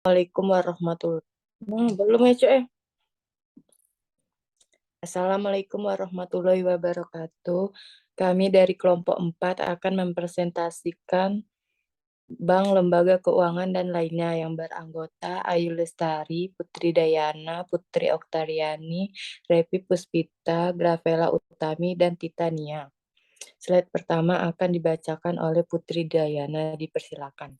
Assalamualaikum warahmatullahi belum ya, Cuk, Assalamualaikum warahmatullahi wabarakatuh. Kami dari kelompok 4 akan mempresentasikan bank, lembaga keuangan, dan lainnya yang beranggota Ayu Lestari, Putri Dayana, Putri Oktariani, Revi Puspita, Gravela Utami, dan Titania. Slide pertama akan dibacakan oleh Putri Dayana. Dipersilakan.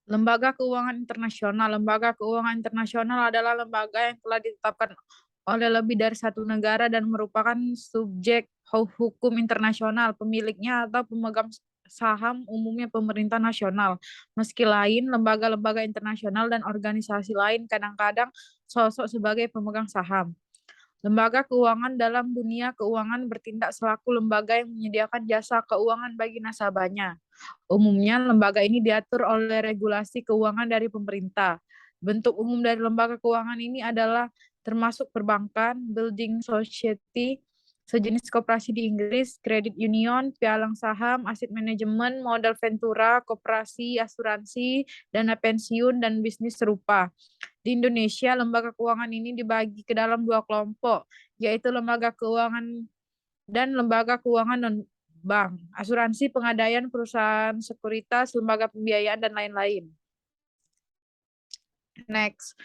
Lembaga Keuangan Internasional. Lembaga Keuangan Internasional adalah lembaga yang telah ditetapkan oleh lebih dari satu negara dan merupakan subjek hukum internasional. Pemiliknya atau pemegang saham umumnya pemerintah nasional. Meski lain, lembaga-lembaga internasional dan organisasi lain kadang-kadang sosok sebagai pemegang saham. Lembaga keuangan dalam dunia keuangan bertindak selaku lembaga yang menyediakan jasa keuangan bagi nasabahnya. Umumnya, lembaga ini diatur oleh regulasi keuangan dari pemerintah. Bentuk umum dari lembaga keuangan ini adalah termasuk perbankan, building society, sejenis koperasi di Inggris, credit union, pialang saham, aset manajemen, modal ventura, koperasi, asuransi, dana pensiun, dan bisnis serupa. Di Indonesia, lembaga keuangan ini dibagi ke dalam dua kelompok, yaitu lembaga keuangan dan lembaga keuangan non-bank, asuransi, pengadaian, perusahaan sekuritas, lembaga pembiayaan, dan lain-lain. Next.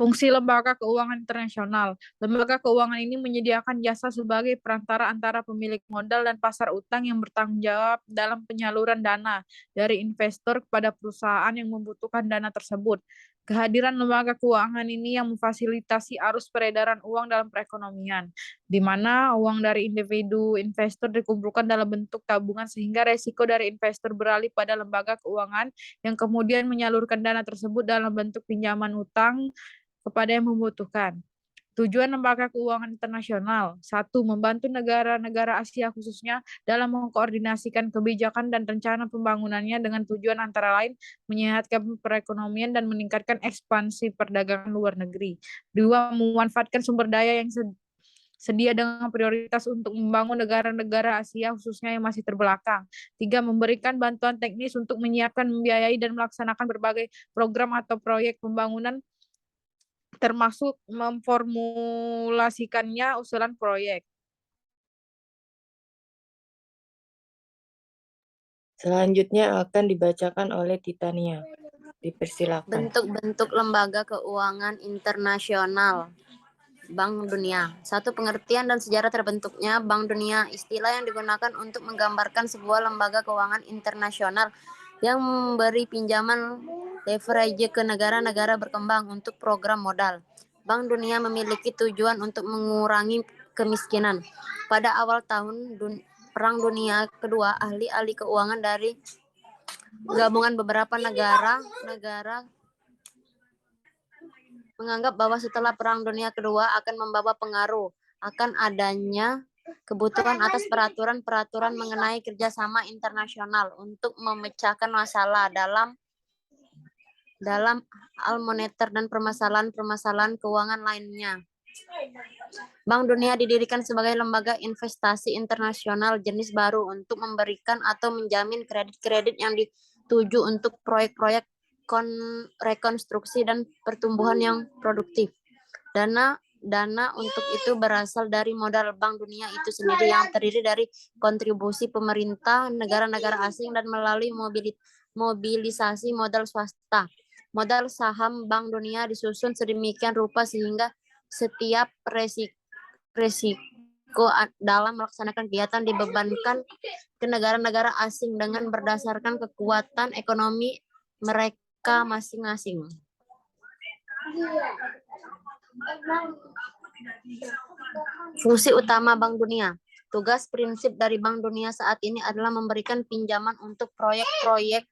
Fungsi lembaga keuangan internasional. Lembaga keuangan ini menyediakan jasa sebagai perantara antara pemilik modal dan pasar utang yang bertanggung jawab dalam penyaluran dana dari investor kepada perusahaan yang membutuhkan dana tersebut. Kehadiran lembaga keuangan ini yang memfasilitasi arus peredaran uang dalam perekonomian, di mana uang dari individu investor dikumpulkan dalam bentuk tabungan sehingga resiko dari investor beralih pada lembaga keuangan yang kemudian menyalurkan dana tersebut dalam bentuk pinjaman utang kepada yang membutuhkan. Tujuan lembaga keuangan internasional. 1. Membantu negara-negara Asia khususnya dalam mengkoordinasikan kebijakan dan rencana pembangunannya dengan tujuan antara lain menyehatkan perekonomian dan meningkatkan ekspansi perdagangan luar negeri. 2. Memanfaatkan sumber daya yang sedia dengan prioritas untuk membangun negara-negara Asia khususnya yang masih terbelakang. 3. Memberikan bantuan teknis untuk menyiapkan, membiayai, dan melaksanakan berbagai program atau proyek pembangunan termasuk memformulasikannya usulan proyek. Selanjutnya akan dibacakan oleh Titania. Dipersilakan. Bentuk-bentuk lembaga keuangan internasional. Bank Dunia. 1. Pengertian dan sejarah terbentuknya Bank Dunia. Istilah yang digunakan untuk menggambarkan sebuah lembaga keuangan internasional yang memberi pinjaman leverage ke negara-negara berkembang untuk program modal. Bank Dunia memiliki tujuan untuk mengurangi kemiskinan. Pada awal tahun Perang Dunia Kedua, ahli-ahli keuangan dari gabungan beberapa negara menganggap bahwa setelah Perang Dunia Kedua akan membawa pengaruh akan adanya kebutuhan atas peraturan-peraturan mengenai kerjasama internasional untuk memecahkan masalah dalam hal moneter dan permasalahan-permasalahan keuangan lainnya. Bank Dunia didirikan sebagai lembaga investasi internasional jenis baru untuk memberikan atau menjamin kredit-kredit yang dituju untuk proyek-proyek rekonstruksi dan pertumbuhan yang produktif. Dana untuk itu berasal dari modal Bank Dunia itu sendiri yang terdiri dari kontribusi pemerintah, negara-negara asing, dan melalui mobilisasi modal swasta. Modal saham Bank Dunia disusun sedemikian rupa sehingga setiap resiko dalam melaksanakan kegiatan dibebankan ke negara-negara asing dengan berdasarkan kekuatan ekonomi mereka masing-masing. Fungsi utama Bank Dunia. Tugas prinsip dari Bank Dunia saat ini adalah memberikan pinjaman untuk proyek-proyek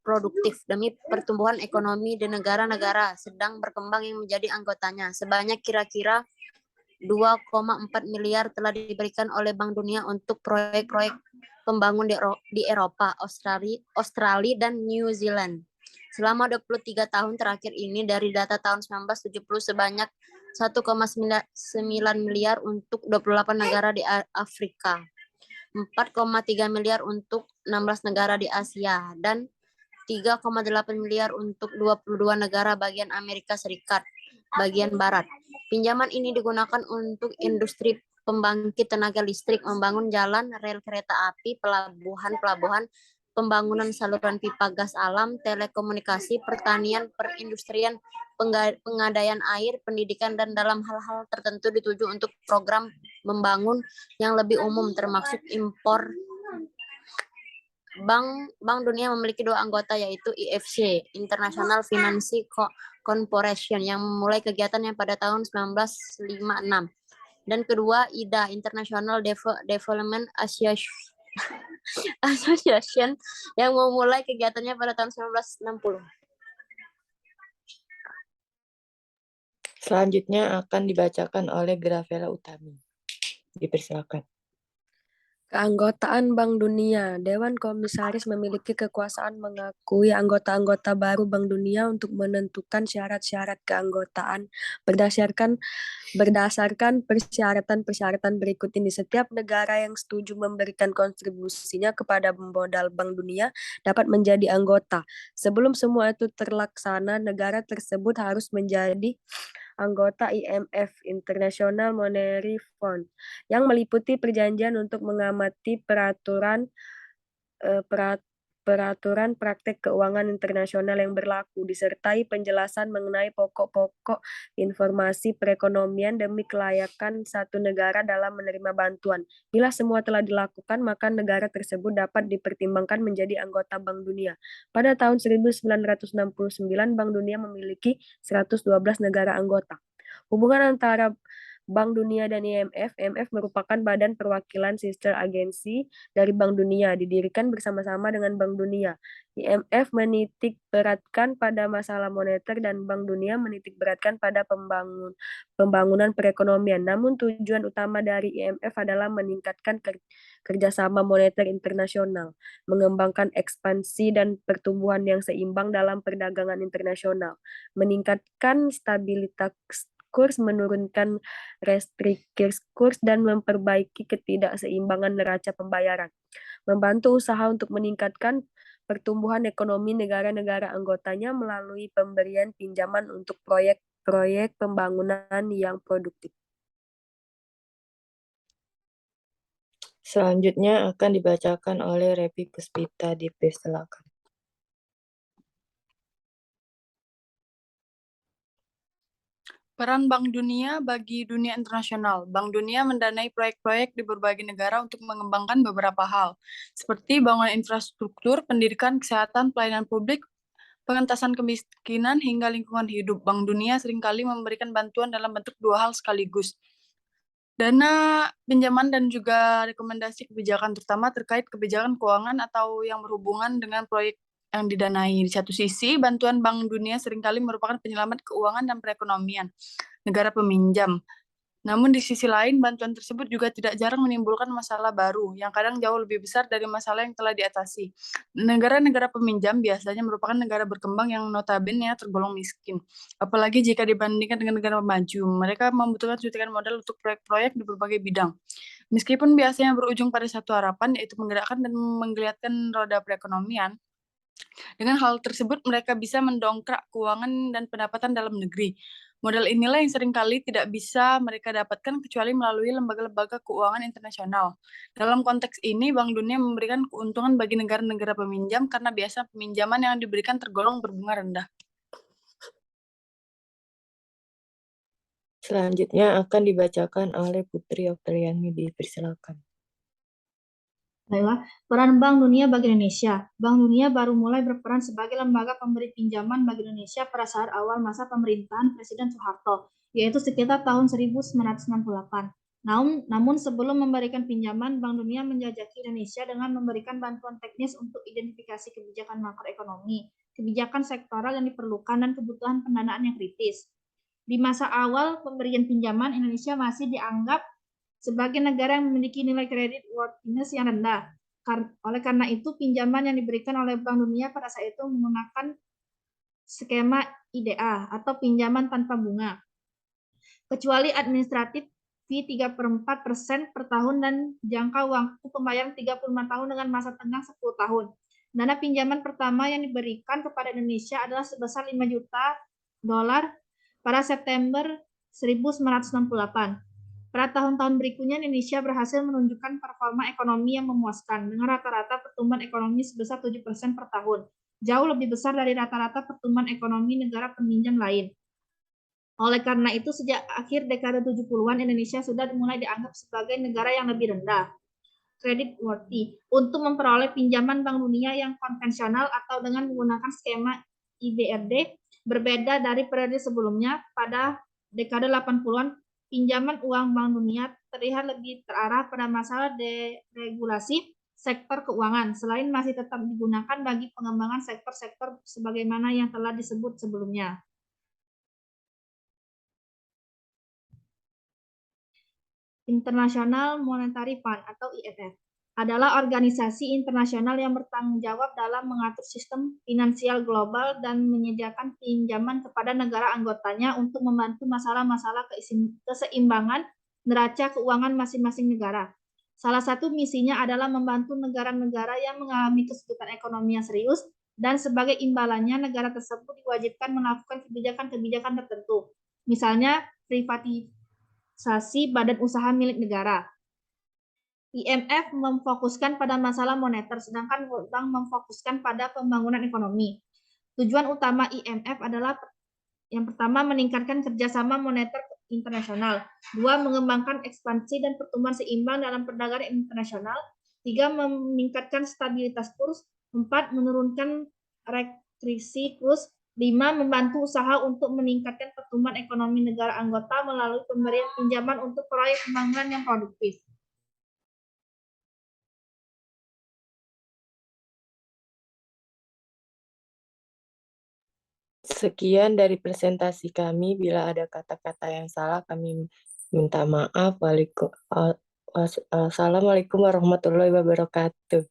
produktif demi pertumbuhan ekonomi di negara-negara sedang berkembang yang menjadi anggotanya. Sebanyak kira-kira 2,4 miliar telah diberikan oleh Bank Dunia untuk proyek-proyek pembangun di Eropa, Australia, dan New Zealand. Selama 23 tahun terakhir ini, dari data tahun 1970 sebanyak 1,9 miliar untuk 28 negara di Afrika. 4,3 miliar untuk 16 negara di Asia, dan 3,8 miliar untuk 22 negara bagian Amerika Serikat bagian barat. Pinjaman ini digunakan untuk industri pembangkit tenaga listrik, membangun jalan, rel kereta api, pelabuhan, pembangunan saluran pipa gas alam, telekomunikasi, pertanian, perindustrian, pengadaian air, pendidikan, dan dalam hal-hal tertentu dituju untuk program membangun yang lebih umum termasuk impor. Bank Dunia memiliki 2 anggota, yaitu IFC, International Finance Corporation, yang memulai kegiatannya pada tahun 1956. Dan kedua, IDA, International Development Association, yang memulai kegiatannya pada tahun 1960. Selanjutnya akan dibacakan oleh Graviela Utami. Dipersilakan. Keanggotaan Bank Dunia. Dewan Komisaris memiliki kekuasaan mengakui anggota-anggota baru Bank Dunia untuk menentukan syarat-syarat keanggotaan berdasarkan persyaratan berikut ini. Setiap negara yang setuju memberikan kontribusinya kepada modal Bank Dunia dapat menjadi anggota. Sebelum semua itu terlaksana, negara tersebut harus menjadi anggota IMF, International Monetary Fund, yang meliputi perjanjian untuk mengamati peraturan praktek keuangan internasional yang berlaku, disertai penjelasan mengenai pokok-pokok informasi perekonomian demi kelayakan satu negara dalam menerima bantuan. Bila semua telah dilakukan, maka negara tersebut dapat dipertimbangkan menjadi anggota Bank Dunia. Pada tahun 1969, Bank Dunia memiliki 112 negara anggota. Hubungan antara Bank Dunia dan IMF merupakan badan perwakilan sister agensi dari Bank Dunia, didirikan bersama-sama dengan Bank Dunia. IMF menitik beratkan pada masalah moneter dan Bank Dunia menitik beratkan pada pembangunan perekonomian. Namun tujuan utama dari IMF adalah meningkatkan kerjasama moneter internasional, mengembangkan ekspansi dan pertumbuhan yang seimbang dalam perdagangan internasional, meningkatkan stabilitas kurs, menurunkan restriksi kurs, dan memperbaiki ketidakseimbangan neraca pembayaran. Membantu usaha untuk meningkatkan pertumbuhan ekonomi negara-negara anggotanya melalui pemberian pinjaman untuk proyek-proyek pembangunan yang produktif. Selanjutnya akan dibacakan oleh Revi Puspita. Dipersilakan. Peran Bank Dunia bagi dunia internasional. Bank Dunia mendanai proyek-proyek di berbagai negara untuk mengembangkan beberapa hal, seperti bangunan infrastruktur, pendidikan, kesehatan, pelayanan publik, pengentasan kemiskinan, hingga lingkungan hidup. Bank Dunia seringkali memberikan bantuan dalam bentuk 2 hal sekaligus. Dana pinjaman dan juga rekomendasi kebijakan, terutama terkait kebijakan keuangan atau yang berhubungan dengan proyek yang didanai. Di satu sisi, bantuan Bank Dunia seringkali merupakan penyelamat keuangan dan perekonomian negara peminjam. Namun di sisi lain, bantuan tersebut juga tidak jarang menimbulkan masalah baru, yang kadang jauh lebih besar dari masalah yang telah diatasi. Negara-negara peminjam biasanya merupakan negara berkembang yang notabene tergolong miskin. Apalagi jika dibandingkan dengan negara maju, mereka membutuhkan suntikan modal untuk proyek-proyek di berbagai bidang. Meskipun biasanya berujung pada satu harapan, yaitu menggerakkan dan menggeliatkan roda perekonomian, dengan hal tersebut, mereka bisa mendongkrak keuangan dan pendapatan dalam negeri. Modal inilah yang seringkali tidak bisa mereka dapatkan kecuali melalui lembaga-lembaga keuangan internasional. Dalam konteks ini, Bank Dunia memberikan keuntungan bagi negara-negara peminjam karena biasa peminjaman yang diberikan tergolong berbunga rendah. Selanjutnya akan dibacakan oleh Putri Oktaliani. Dipersilakan. Baiklah, peran Bank Dunia bagi Indonesia. Bank Dunia baru mulai berperan sebagai lembaga pemberi pinjaman bagi Indonesia pada saat awal masa pemerintahan Presiden Soeharto, yaitu sekitar tahun 1998. Namun sebelum memberikan pinjaman, Bank Dunia menjajaki Indonesia dengan memberikan bantuan teknis untuk identifikasi kebijakan makroekonomi, kebijakan sektoral yang diperlukan, dan kebutuhan pendanaan yang kritis. Di masa awal pemberian pinjaman, Indonesia masih dianggap sebagai negara yang memiliki nilai kredit worthiness yang rendah. Oleh karena itu, pinjaman yang diberikan oleh Bank Dunia pada saat itu menggunakan skema IDA atau pinjaman tanpa bunga. Kecuali administratif fee 3/4% per tahun dan jangka waktu pembayaran 35 tahun dengan masa tenggang 10 tahun. Dana pinjaman pertama yang diberikan kepada Indonesia adalah sebesar 5 juta dolar pada September 1968. Pada tahun-tahun berikutnya, Indonesia berhasil menunjukkan performa ekonomi yang memuaskan dengan rata-rata pertumbuhan ekonomi sebesar 7% per tahun, jauh lebih besar dari rata-rata pertumbuhan ekonomi negara peminjam lain. Oleh karena itu, sejak akhir dekade 70-an, Indonesia sudah mulai dianggap sebagai negara yang lebih rendah credit worthy untuk memperoleh pinjaman Bank Dunia yang konvensional atau dengan menggunakan skema IBRD. Berbeda dari periode sebelumnya, pada dekade 80-an, pinjaman uang Bank Dunia terlihat lebih terarah pada masalah deregulasi sektor keuangan, selain masih tetap digunakan bagi pengembangan sektor-sektor sebagaimana yang telah disebut sebelumnya. International Monetary Fund atau IMF adalah organisasi internasional yang bertanggung jawab dalam mengatur sistem finansial global dan menyediakan pinjaman kepada negara anggotanya untuk membantu masalah-masalah keseimbangan neraca keuangan masing-masing negara. Salah satu misinya adalah membantu negara-negara yang mengalami kesulitan ekonomi yang serius, dan sebagai imbalannya negara tersebut diwajibkan melakukan kebijakan-kebijakan tertentu, misalnya privatisasi badan usaha milik negara. IMF memfokuskan pada masalah moneter, sedangkan World Bank memfokuskan pada pembangunan ekonomi. Tujuan utama IMF adalah yang pertama, meningkatkan kerjasama moneter internasional. 2, mengembangkan ekspansi dan pertumbuhan seimbang dalam perdagangan internasional. 3, meningkatkan stabilitas kurs. 4, menurunkan restriksi kurs. 5, membantu usaha untuk meningkatkan pertumbuhan ekonomi negara anggota melalui pemberian pinjaman untuk proyek pembangunan yang produktif. Sekian dari presentasi kami. Bila ada kata-kata yang salah, kami minta maaf. Assalamualaikum warahmatullahi wabarakatuh.